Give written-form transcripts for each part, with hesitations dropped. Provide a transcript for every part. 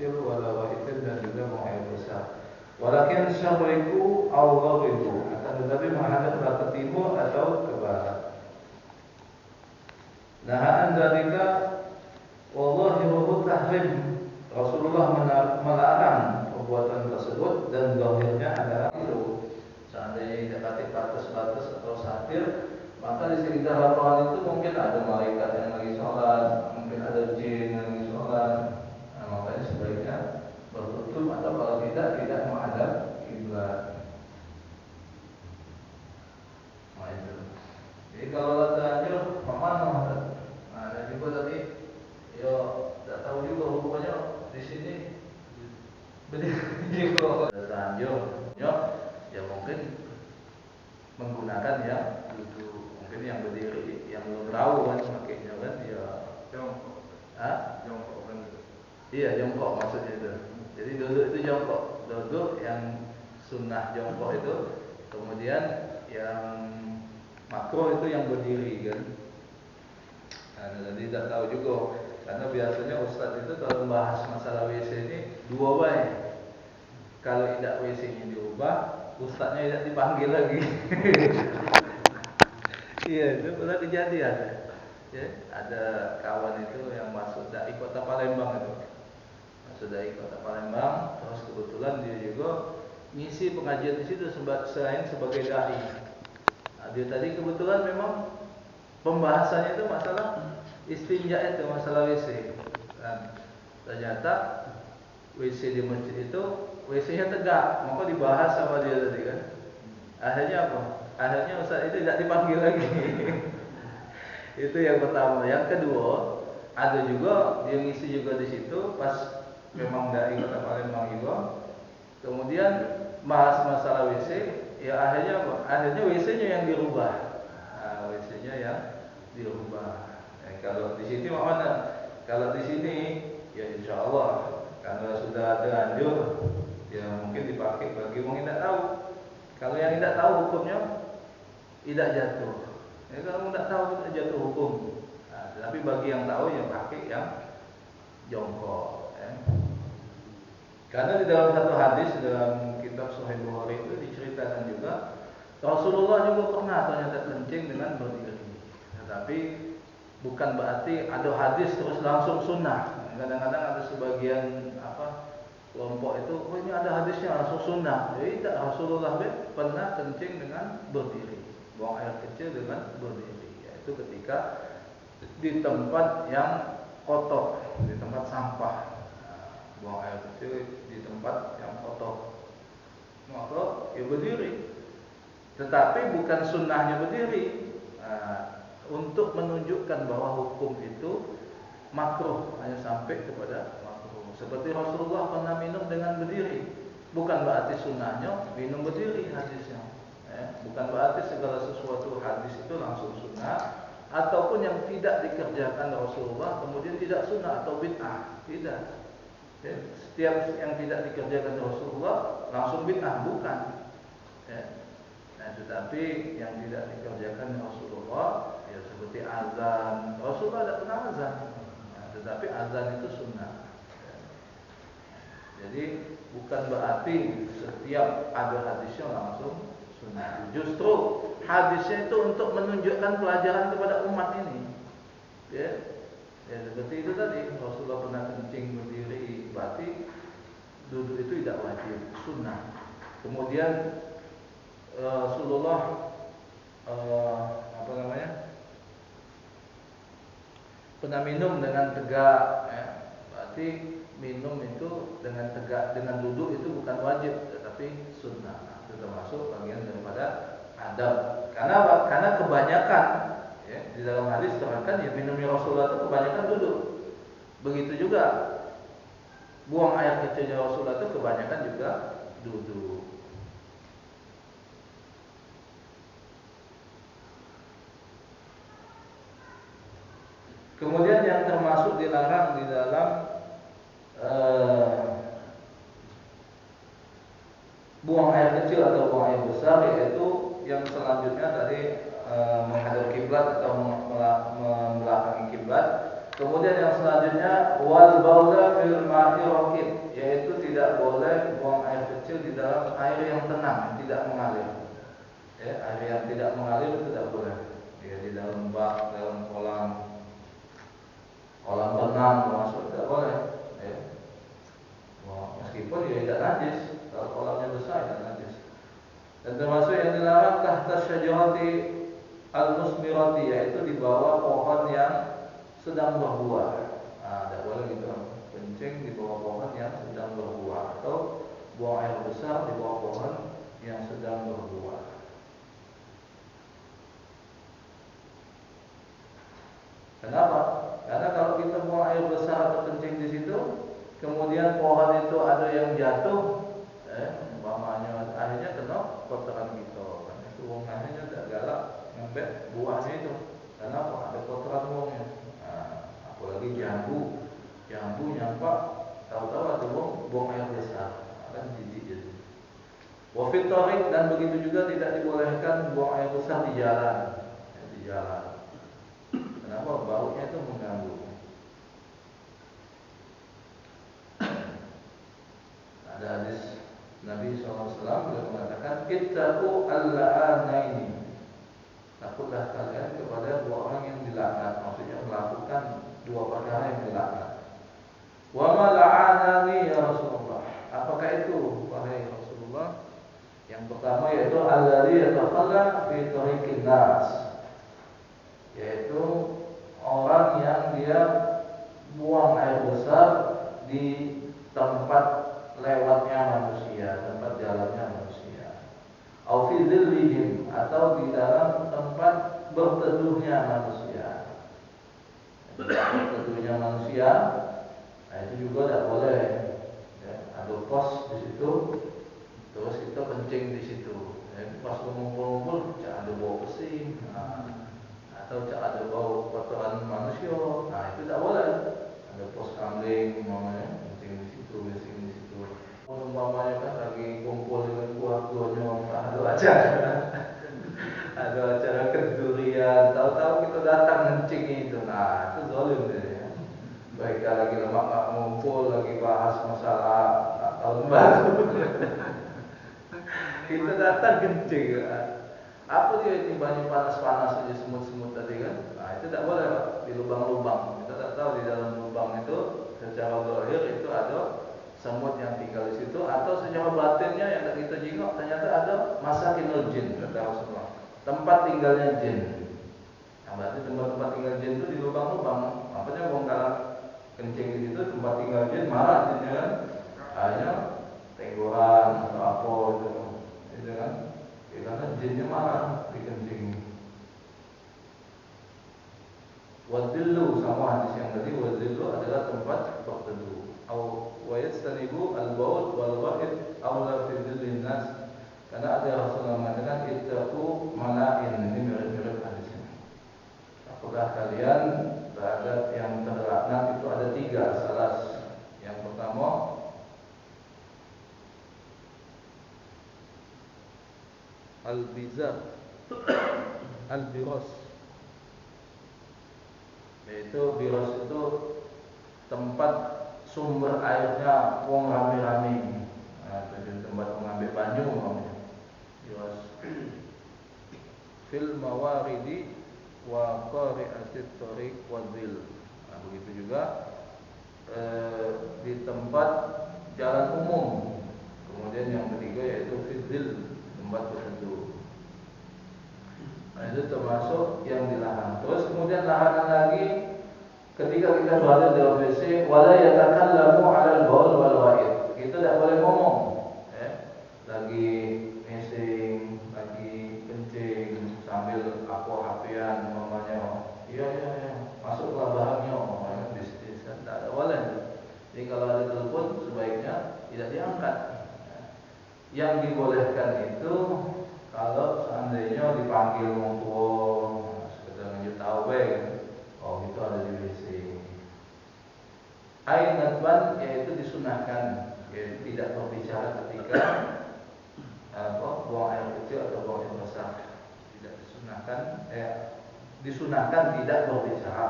kecil, wala wahidin, dan juga buang air besar. Walakin syarriku aw gharibu, akan tetapi menghadaplah ke timur atau ke barat. Nahaan dzalika wallahi wa tahrim. Rasulullah melarang perbuatan tersebut dan zahirnya adalah itu. Seandainya didekati batas-batas atau satir, maka di sekitar lapangan itu mungkin ada malaikat yang lagi sholat, mungkin ada jin yang lagi sholat. Nah, makanya sebaiknya bertutup atau kalau tidak menghadap kiblat. Nah itu. Jadi kalau terlanjur kemana? Nah dan juga tadi, yo tidak tahu juga hukumnya di sini. Berdiri kalau terlanjur, ya mungkin menggunakan yang duduk, mungkin yang berdiri, yang belum tahu kan makanya kan ya jongkok. Jongkok kan itu. Iya jongkok maksudnya itu. Jadi duduk itu jongkok, duduk yang sunnah jongkok itu, kemudian yang makruh itu yang berdiri kan. Nah, jadi tidak tahu juga karena biasanya ustadz itu kalau membahas masalah WC ini dua way. Kalau tidak WC-nya diubah, ustadznya tidak dipanggil lagi. Iya, itu pernah kejadian. Ya, ada kawan itu yang masuk dari kota Palembang itu. Masuk dari kota Palembang, terus kebetulan dia juga ngisi pengajian di situ selain sebagai dai. Nah, dia tadi kebetulan memang pembahasannya itu masalah istinja itu, masalah WC. Dan ternyata WC di masjid itu WC-nya tegak, maka dibahas sama dia tadi kan. Akhirnya apa? Akhirnya ustaz itu tidak dipanggil lagi. Itu yang pertama. Yang kedua, ada juga dia ngisi juga di situ pas memang dari kota Palembang juga. Kemudian bahas masalah WC, ya akhirnya apa? Akhirnya WC-nya yang dirubah. Nah, WC-nya yang dirubah. Kalau di sini mana? Kalau di sini ya insya Allah karena sudah terlanjur ya mungkin dipakai bagi orang yang tidak tahu. Kalau yang tidak tahu hukumnya tidak jatuh. Ya, kalau tidak tahu tidak jatuh hukum. Nah, tapi bagi yang tahu ya pakai yang jongkok. Ya. Karena di dalam satu hadis dalam kitab Sahih Bukhari itu diceritakan juga Rasulullah juga pernah ternyata kencing dengan berdiri. Tetapi bukan berarti ada hadis terus langsung sunnah. Kadang-kadang ada sebagian kelompok itu, oh ini ada hadisnya langsung sunnah. Jadi tidak, Rasulullah pernah kencing dengan berdiri, buang air kecil dengan berdiri. Yaitu ketika di tempat yang kotor, di tempat sampah. Nah, buang air kecil di tempat yang kotor, maka ya berdiri. Tetapi bukan sunnahnya berdiri. Nah, untuk menunjukkan bahwa hukum itu makruh, hanya sampai kepada makruh. Seperti Rasulullah pernah minum dengan berdiri, bukan berarti sunnahnya minum berdiri hadisnya. Bukan berarti segala sesuatu hadis itu langsung sunnah, ataupun yang tidak dikerjakan Rasulullah kemudian tidak sunnah atau bid'ah. Tidak. Setiap yang tidak dikerjakan Rasulullah langsung bid'ah, bukan. Nah, tetapi yang tidak dikerjakan Rasulullah ya seperti azan. Rasulullah tidak pernah azan. Tetapi azan itu sunnah. Jadi bukan berarti setiap ada hadisnya langsung sunnah. Justru hadisnya itu untuk menunjukkan pelajaran kepada umat ini. Ya seperti itu tadi, Rasulullah pernah kencing berdiri, berarti duduk itu tidak wajib, sunnah. Kemudian Rasulullah pernah minum dengan tegak, berarti minum itu dengan tegak, dengan duduk itu bukan wajib, tetapi sunnah. Itu termasuk bagian daripada adab. Karena kebanyakan di dalam hadis terangkan ya minumnya Rasulullah itu kebanyakan duduk. Begitu juga buang air kecilnya Rasulullah itu kebanyakan juga duduk. Kemudian yang termasuk dilarang di dalam buang air kecil atau buang air besar, yaitu yang selanjutnya tadi menghadap kiblat atau membelakangi kiblat. Kemudian yang selanjutnya wal baula fil ma'i raqib, tidak mengalir. Ya, air yang tidak mengalir itu tidak boleh. Ya, di dalam bak, dalam kolam renang termasuk tidak boleh. Ya. Wah, meskipun ya tidak najis, kalau kolamnya besar tidak najis. Dan termasuk yang dilarang tahta syajarati al-musmirati, yaitu di bawah pohon yang sedang berbuah. Nah, tidak boleh gitu. Kencing di bawah pohon yang sedang berbuah atau buang air besar di bawah pohon yang sedang berbuah. Kenapa? Karena kalau kita buang air besar atau kencing di situ, kemudian pohon itu ada yang jatuh, umpamanya akhirnya kena kotoran kita. Karena itu wong akhirnya tidak galak ngambil buahnya itu. Kenapa? Ada kotoran wongnya. Nah, apalagi jambu nyampak, tahu-tahu ada wong buang air besar, kan jijik jadi. Wafit tarik, dan begitu juga tidak dibolehkan buang air besar di jalan. Di jalan. Kenapa? Baunya itu mengganggu. Ada hadis Nabi SAW beliau mengatakan, ittaqu al-la'anaini. Takutlah kalian kepada dua orang yang dilaknat. Maksudnya melakukan dua perkara yang dilaknat. Wa ma la'anani ya Rasulullah. Apakah itu wahai Rasulullah? Yang pertama yaitu alladzi yatakhalla fi tariqin nas. Yaitu orang yang dia buang air besar di tempat lewatnya manusia, tempat jalannya manusia. Au fi dhillihim, atau di dalam tempat berteduhnya manusia. Berteduhnya manusia, nah itu juga tidak boleh. Ya, ada pos di situ, terus kita kencing di situ. Ya, pas ngumpul-ngumpul, jangan ada bau pesing. Atau ada bau kotoran manusia, nah itu tidak boleh. Ada pos kambing, namanya kencing di situ, kencing di situ. Umpamanya kan lagi kumpul dengan keluarganya, ada acara kedurian, tahu-tahu kita datang kencing itu, nah itu zalim deh. Baik lagi lemak nggak ngumpul, lagi bahas masalah tahun baru, kita datang kencing. Apa dia ini banyak panas-panas aja, semut-semut tadi kan? Nah itu tidak boleh Pak, di lubang-lubang. Kita tak tahu di dalam lubang itu secara zahir itu ada semut yang tinggal di situ, atau secara batinnya yang tak kita jengok ternyata ada masakinul jin, kata Rasulullah. Tempat tinggalnya jin. Nah, berarti tempat tinggal jin itu di lubang-lubang. Makanya bongkar kencing di situ tempat tinggal jin, marah jinnya kan? Akhirnya tenggoran atau apa itu kan? Ya, karena jinnya marah dikencing. Wadillu, sama hadis yang tadi, wadillu adalah tempat berteduh. Au wa yastanibu al-baul wal wahid aula fi dhillin nas. Karena ada Rasulullah mengatakan ittaqu mala'in, ini mirip-mirip hadis ini. Apakah kalian terhadap yang terlaknat itu ada tiga salah. Yang pertama, al-bizar, al-biros, yaitu biros itu tempat sumber airnya wong rame-rame. Nah, itu tempat mengambil banyu namanya. Biros. Fil mawaridi wa qari'atit thariq wa dhil. Nah, begitu juga di tempat jalan umum. Kemudian yang ketiga yaitu fidzil, tempat berteduh. Nah, itu termasuk yang dilarang. Terus kemudian larangan lagi ketika kita berada di WC, wala yatakallamu 'alal baul wal wa'id. Kita tidak boleh ngomong, ya. Lagi ngising, lagi kencing sambil aku HP-an umpamanya. Iya, masuklah barangnya umpamanya bisnis kan tidak boleh. Jadi kalau ada telepon sebaiknya tidak diangkat. Yang dibolehkan itu kalau seandainya dipanggil orang tua, sekedar ngejut tahu oh itu ada di WC. Ainatban, yaitu disunahkan, yaitu tidak berbicara ketika buang air kecil atau buang air besar. Tidak disunahkan, disunahkan tidak berbicara.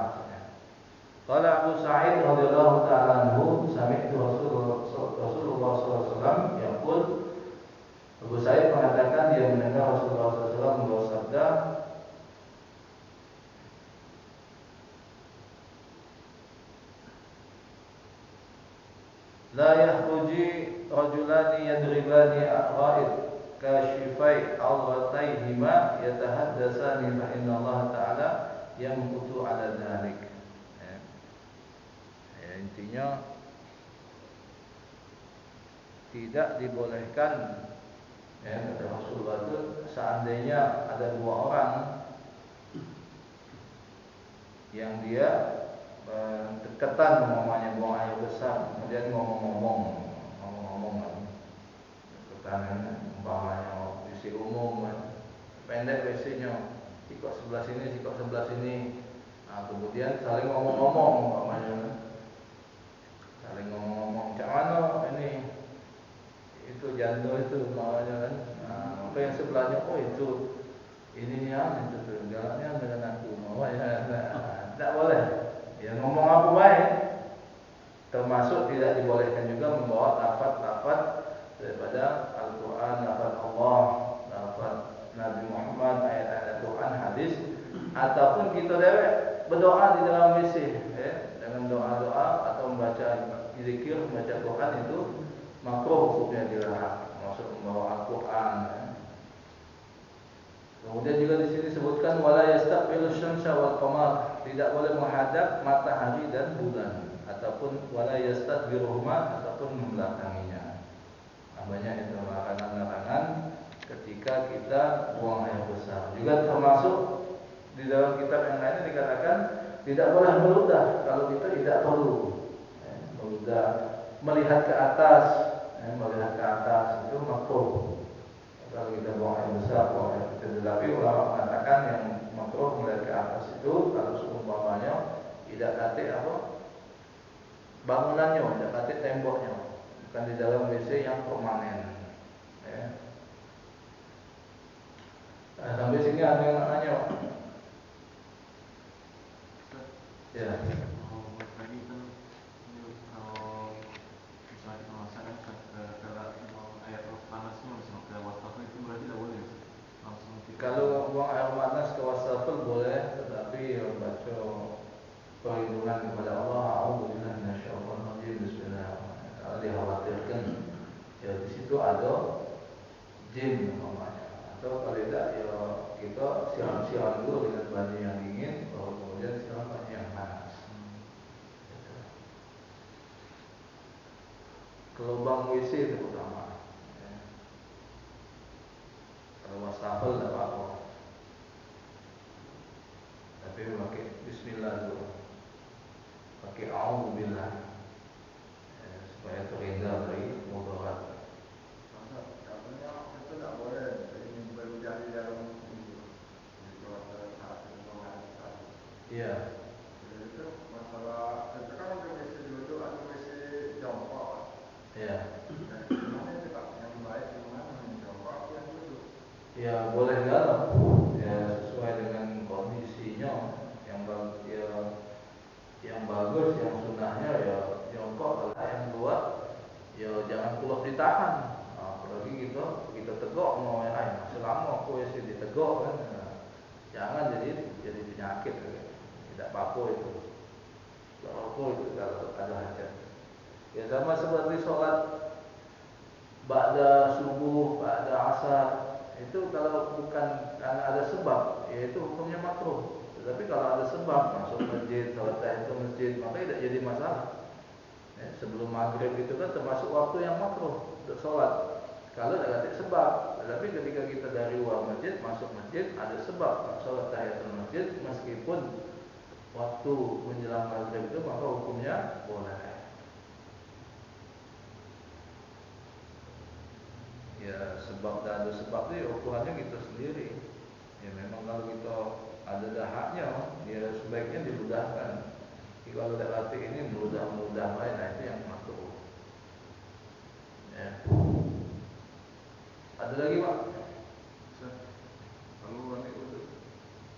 Qala Abu Sa'id radhiyallahu ta'ala anhu, sami'tu Rasulullah sallallahu alaihi wasallam yaqul, Abu Sa'id mengatakan Rasulullah SAW bersabda, la yahruji rajulani yadribani aqraid kashifai awrataihima yatahaddasani fa inna Allah Ta'ala yamqutu ala dhalik. Intinya tidak dibolehkan, kata Rasulullah itu, seandainya ada dua orang yang dia deketan umpamanya buang air besar, kemudian ngomong-ngomong deketan, umpamanya WC umum, pendek WC-nya, sikok sebelah sini, sikok sebelah sini. Nah, kemudian saling ngomong-ngomong umpamanya, saling ngomong-ngomong, cak mana ini, itu jando itu umpamanya kan. Nah, maka yang sebelahnya, oh itu ini ya, itu tuh galaknya dengan aku, umpamanya. Tidak boleh. Ya ngomong apa baik. Termasuk tidak dibolehkan juga membawa lafaz-lafaz daripada Al-Quran, lafaz Allah, lafaz Nabi Muhammad, ayat-ayat Quran, hadis, ataupun kita berdoa di dalam WC, dengan doa-doa atau membaca zikir, membaca Quran itu makruh hukumnya dilarang. Maksud membawa Al-Quran. Kemudian juga di sini disebutkan wala yastaqbilu syamsa wal qamar, tidak boleh menghadap matahari dan bulan, ataupun wala yastadbiruhuma, ataupun membelakanginya. Banyak itu larangan-larangan ketika kita buang air besar. Juga termasuk di dalam kitab yang lainnya dikatakan tidak boleh meludah kalau kita tidak perlu. Meludah, melihat ke atas, itu makruh. Kalau kita buang air besar, buang air kecil. Tetapi ulama mengatakan yang makruh melihat ke atas itu kalau seumpamanya tidak katik bangunannya, tidak katik temboknya, bukan di dalam WC yang permanen. Nah, sampai sini ada yang nak nanya? Ya. Kalau buang air panas ke wastafel boleh, tetapi baca perlindungan kepada Allah, a'udzubillahi minasyaitonir rajim, bismillahirrahmanirrahim. Kalau dikhawatirkan ya di situ ada jin namanya, atau kalau tidak ya kita siram-siram dulu dengan baju yang dingin, baru kemudian siram baju yang panas. Ke lubang WC terutama. Kalau wastafel tidak apa-apa, tapi pakai bismillah dulu, pakai a'udzubillah, supaya terhindar dari mudarat. Katanya itu tidak boleh ingin berhujah di dalam itu saat pembuangan besar. Iya. Itu masalah itu kan ada WC duduk, ada WC jongkok. Iya. Gimana itu Pak? Yang baik gimana, yang jongkok yang duduk? Ya boleh dalam, ya sesuai dengan kondisinya. Yang bagus, yang sunnahnya ya jongkok. Kalau yang luar, ya jangan pulak ditahan. Apalagi kita tegak mau selama aku sih ditegak kan, jangan jadi penyakit, tidak apa-apa itu. Tidak apa itu kalau ada hajat. Ya sama seperti sholat ba'da subuh, ba'da asar, itu kalau bukan karena ada sebab, yaitu hukumnya makruh. Tetapi kalau ada sebab, masuk masjid, sholat tahiyatul masjid, maka tidak jadi masalah. Sebelum maghrib itu kan termasuk waktu yang makruh untuk sholat, kalau tidak ada sebab. Tetapi ketika kita dari luar masjid masuk masjid, ada sebab sholat tahiyatul masjid, meskipun waktu menjelang maghrib itu, maka hukumnya boleh. Ya sebab dan ada sebab itu ya ukurannya kita sendiri. Ya memang kalau kita ada dahaknya, ya sebaiknya dimudahkan. Jadi kalau tidak latih ini mudah lain, nah itu yang makruh. Ya. Ada lagi Pak? Kalau ambil wudhu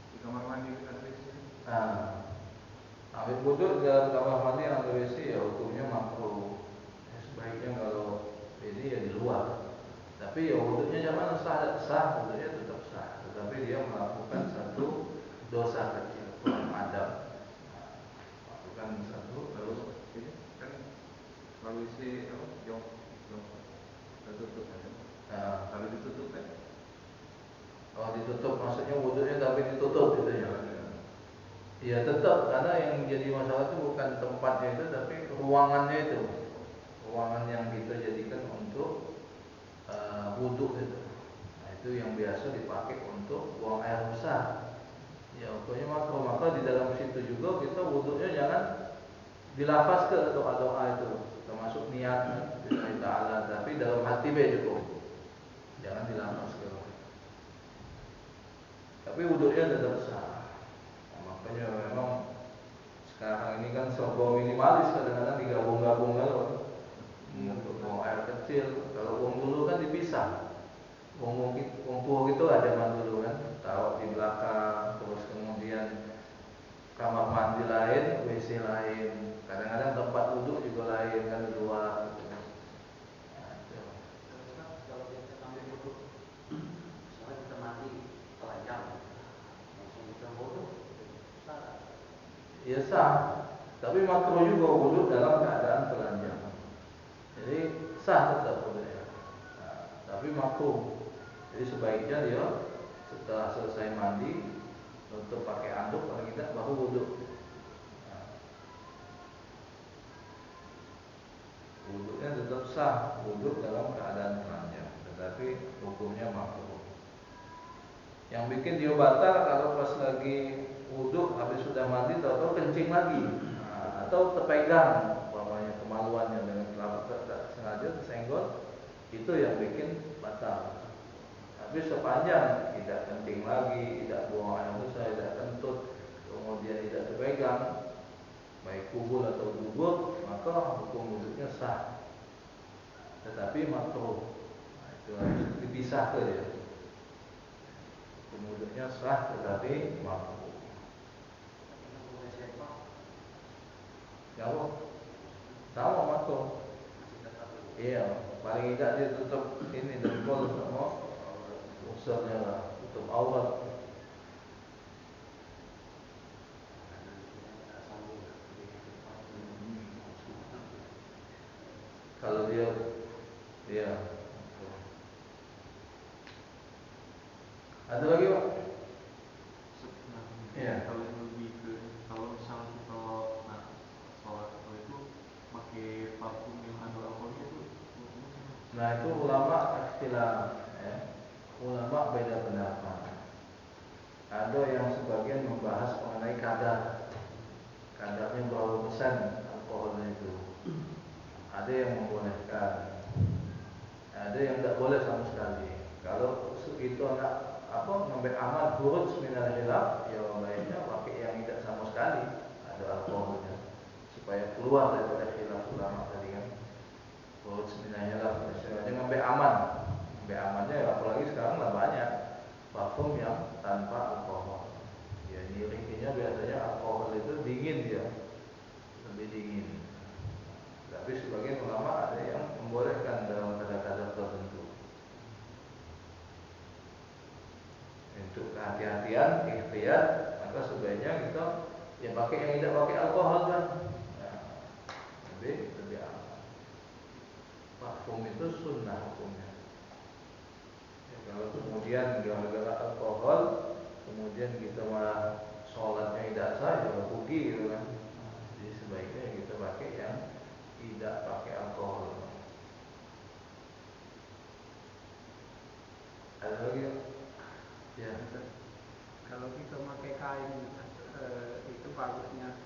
di kamar mandi ada WC. Ambil wudhu di dalam kamar mandi yang ada WC ya hukumnya makruh. Ya, sebaiknya kalau ini ya di luar. Tapi ya wudhunya jangan sah, wudhunya tetap dia melakukan satu dosa kecil, kurang adab. Nah, melakukan satu Lalu ini kan selalu isi apa? Jong tertutup aja. Kalau ditutup kan? Kalau ditutup maksudnya wudhunya tapi ditutup gitu ya. Ya tetap, karena yang jadi masalah itu bukan tempatnya itu tapi ruangannya itu. Ruangan yang kita jadikan untuk wudhu itu. Nah, itu yang biasa dipakai untuk buang air besar. Ya pokoknya maka di dalam situ juga kita wudhunya jangan dilafaz ke doa-doa itu, termasuk niat lillahi ta'ala, tapi dalam hati be cukup. Jangan dilafaz ke. Tapi wudhunya tetap sah. Nah, makanya memang sekarang ini kan serba minimalis, kadang-kadang digabung-gabung kalau untuk buang air kecil. Kalau buang dulu kan dipisah. Buang gitu lah zaman dulu kan, taruh di belakang, terus kemudian kamar mandi lain, WC lain, kadang-kadang tempat duduk juga lain kan di luar. Gitu kan. Nah, itu. Kalau kita ambil wudhu, misalnya kita mandi telanjang, langsung kita wudhu, sah. Ya sah, tapi makruh juga wudhu dalam keadaan telanjang. Jadi sah tetap wudhunya. Nah, tapi makruh. Jadi sebaiknya dia setelah selesai mandi untuk pakai anduk paling tidak baru wudhu. Nah, wudhunya tetap sah, wudhu dalam keadaan telanjang, tetapi hukumnya makruh. Yang bikin dia batal kalau pas lagi wudhu habis sudah mandi tahu-tahu kencing lagi, nah, atau terpegang umpamanya kemaluannya dengan telapak tak sengaja tersenggol, itu yang bikin batal. Tapi sepanjang tidak kencing lagi, tidak buang air besar, tidak kentut, kemudian tidak terpegang, baik kubul atau dubur, maka hukum wudhunya sah. Tetapi makruh. Nah, itu harus dipisah ke dia. Hukum wudhunya sah tetapi makruh. Jauh, sama makruh. Iya, paling tidak dia tutup ini dengkul sama usapnya lah, tutup aurat. Kalau dia, iya. Ada lagi Pak? Iya. Kalau lebih ke kalau misalnya kita sholat itu pakai parfum yang ada alkoholnya itu. Nah itu ulama ikhtilaf, ya. Ulama beda pendapat. Ada yang sebagian membahas mengenai kadarnya berapa persen alkoholnya itu. Ada yang membolehkan, ada yang tidak boleh sama sekali. Kalau itu anak ngambil amal huruf minal hilaf, ya baiknya pakai yang tidak sama sekali ada alkoholnya supaya keluar daripada khilaf ulama tadi kan. Huruf minal hilaf, istilahnya ngambil amannya ya, apalagi sekarang lah banyak parfum yang tanpa alkohol. Ya nirikinya biasanya alkohol itu dingin dia, lebih dingin. Tapi sebagian ulama ada yang membolehkan dalam kadar-kadar tertentu. Untuk kehati-hatian, ikhtiar, maka sebaiknya kita yang pakai yang tidak pakai alkohol kan, nah, lebih aman. Parfum itu sunnah hukumnya. Ya, kalau kemudian gara-gara alkohol, kemudian kita malah sholatnya tidak sah, ya rugi gitu kan. Jadi sebaiknya kita pakai yang tidak pakai alkohol. Ada lagi? Ya. Kalau kita pakai kain itu bagusnya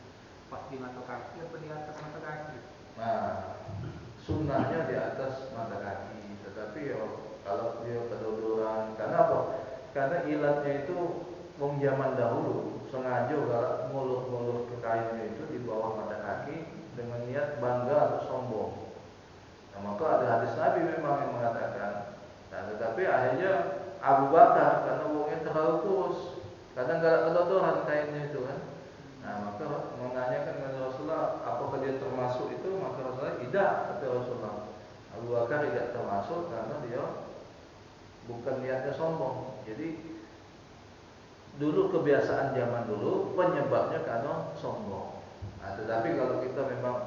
pas di mata kaki atau di atas mata kaki? Nah, sunnahnya di atas mata kaki, tetapi ya kalau dia kedodoran, karena apa? Karena ilatnya itu wong zaman dahulu sengaja kalau ngulur-ngulur ke kainnya itu di bawah mata kaki dengan niat bangga atau sombong. Nah, maka ada hadis Nabi memang yang mengatakan, nah, tetapi akhirnya Abu Bakar karena wongnya terlalu kurus, kadang gak kedodoran kainnya itu kan. Nah, maka menanyakan kepada Rasulullah, apakah dia termasuk itu? Maka Rasulullah tidak, kata Rasulullah. Abu Bakar tidak termasuk karena dia bukan niatnya sombong. Jadi dulu kebiasaan zaman dulu penyebabnya karena sombong. Nah, tetapi kalau kita memang